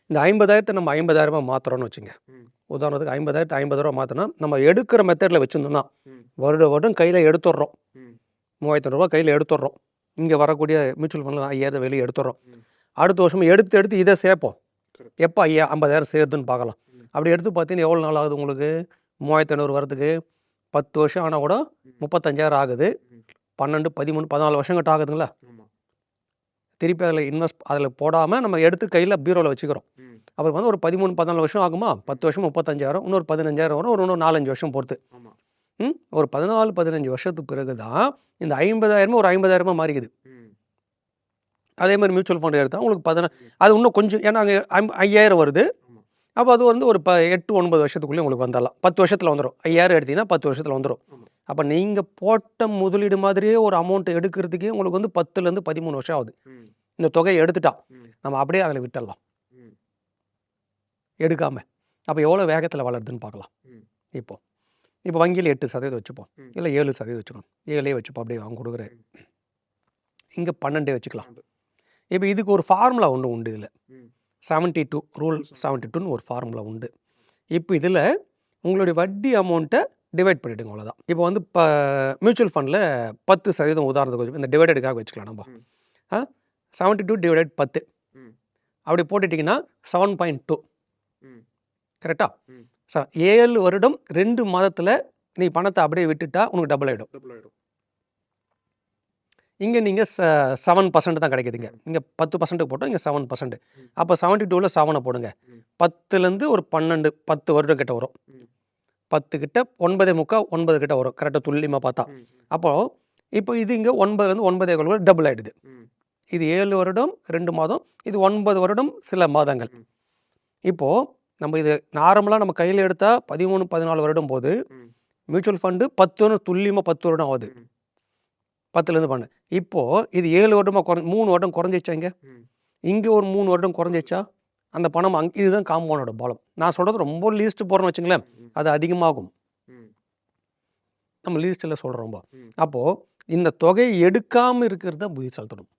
இந்த 50,000 நம்ம 50,000 மாற்றுறோம்னு வச்சுங்க. உதாரணத்துக்கு 50,000 50,000 மாற்றினா நம்ம எடுக்கிற மெத்தடில் வச்சுருந்தோம்னா வருடம் கையில் எடுத்துடுறோம். 3,500 கையில் எடுத்துடுறோம். இங்கே வரக்கூடிய மியூச்சுவல் ஃபண்டில் 5,000 வெளியே எடுத்துடுறோம். அடுத்த வருஷம் எடுத்து இதை சேர்ப்போம். எப்போ 50,000 சேருதுன்னு பார்க்கலாம். அப்படி எடுத்து பார்த்தீங்கன்னா எவ்வளோ நாள் ஆகுது உங்களுக்கு? 3,500 வரதுக்கு 10 வருஷம் ஆனால் கூட 35,000 ஆகுது. 12, 13, 14 வருஷம் கிட்ட ஆகுதுங்களா? திருப்பி அதில் போடாமல் நம்ம எடுத்து கையில் பீரோவில் வச்சுக்கிறோம். அப்புறம் வந்து ஒரு 13, 14 வருஷம் ஆகுமா? 10 வருஷம் 35,000, இன்னொரு 15,000 வரும். இன்னொரு 4-5 வருஷம் பொறுத்து. ஒரு 14, 15 வருஷத்துக்கு பிறகு தான் இந்த 50,000 ஒரு 50,000 மாறிக்குது. அதே மாதிரி மியூச்சுவல் ஃபண்ட் எடுத்தால் உங்களுக்கு அது இன்னும் கொஞ்சம், ஏன்னா அங்கே 5,000 வருது. அப்போ அது வந்து ஒரு 8, 9 வருஷத்துக்குள்ளே உங்களுக்கு வந்துடலாம். 10 வருஷத்தில் வந்துடும். 5,000 எடுத்தீங்கன்னா 10 வருஷத்தில் வந்துடும். அப்போ நீங்கள் போட்ட முதலீடு மாதிரியே ஒரு அமௌண்ட் எடுக்கிறதுக்கே உங்களுக்கு வந்து 10லேருந்து 13 வருஷம் ஆகுது. இந்த தொகையை எடுத்துட்டா நம்ம அப்படியே அதில் விட்டுடலாம் எடுக்காமல். அப்போ எவ்வளோ வேகத்தில் வளருதுன்னு பார்க்கலாம். இப்போ வங்கியில் 8% வச்சுப்போம், இல்லை 7% வச்சுக்கணும். 7 வச்சுப்போம். அப்படியே அவங்க கொடுக்குற இங்கே 12 வச்சுக்கலாம். இப்போ இதுக்கு ஒரு ஃபார்முலா ஒன்று உண்டு. இதில் 72 ரூல் 72ன்னு ஒரு ஃபார்முலா உண்டு. இப்போ இதில் உங்களுடைய வட்டி அமௌண்ட்டை டிவைட் பண்ணிவிடுங்க, அவ்வளோதான். இப்போ வந்து இப்போ மியூச்சுவல் ஃபண்டில் 10% உதாரணத்துக்கு இந்த டிவைடடுக்காக வச்சுக்கலாம். நம்ம 72 டிவைடட் 10 அப்படி போட்டுட்டிங்கன்னா 7.2 கரெக்டாக. 7 வருடம் 2 மாதத்தில் நீ பணத்தை அப்படியே விட்டுட்டா உனக்கு டபுள் ஆகிடும். இங்கே நீங்கள் 7% தான் கிடைக்குதுங்க. இங்கே 10% போட்டோம், இங்கே 7%. அப்போ 72ல் 7 போடுங்க. 10லேருந்து ஒரு 12, 10 வருடம் கிட்ட வரும். 10 கிட்ட 9.25, 9 கிட்ட வரும். கரெக்டாக துல்லியமாக பார்த்தா. அப்போது இப்போ இது இங்கே 9லேருந்து 9.25 டபுள் ஆகிடுது. இது 7 வருடம் 2 மாதம், இது 9 வருடம் சில மாதங்கள். இப்போது நம்ம இது நார்மலாக நம்ம கையில் எடுத்தால் 13, 14 வருடம் போது மியூச்சுவல் ஃபண்டு 10 துல்லியமாக 10 வருடம் ஆகுது. 10லேருந்து 12. இப்போது இது 7 வருடமாக 3 வருடம் குறைஞ்சிச்சா? இங்கே ஒரு 3 வருடம் குறைஞ்சிச்சா? அந்த பணம் இதுதான் காம்பவுண்டோட பலம். நான் சொல்கிறது ரொம்ப லீஸ்ட்டு போகிறோன்னு வச்சுங்களேன், அது அதிகமாகும். நம்ம லீஸ்ட்டில் சொல்கிறோம் ரொம்ப. அப்போது இந்த தொகையை எடுக்காமல் இருக்கிறது தான் புத்தி செலுத்தணும்.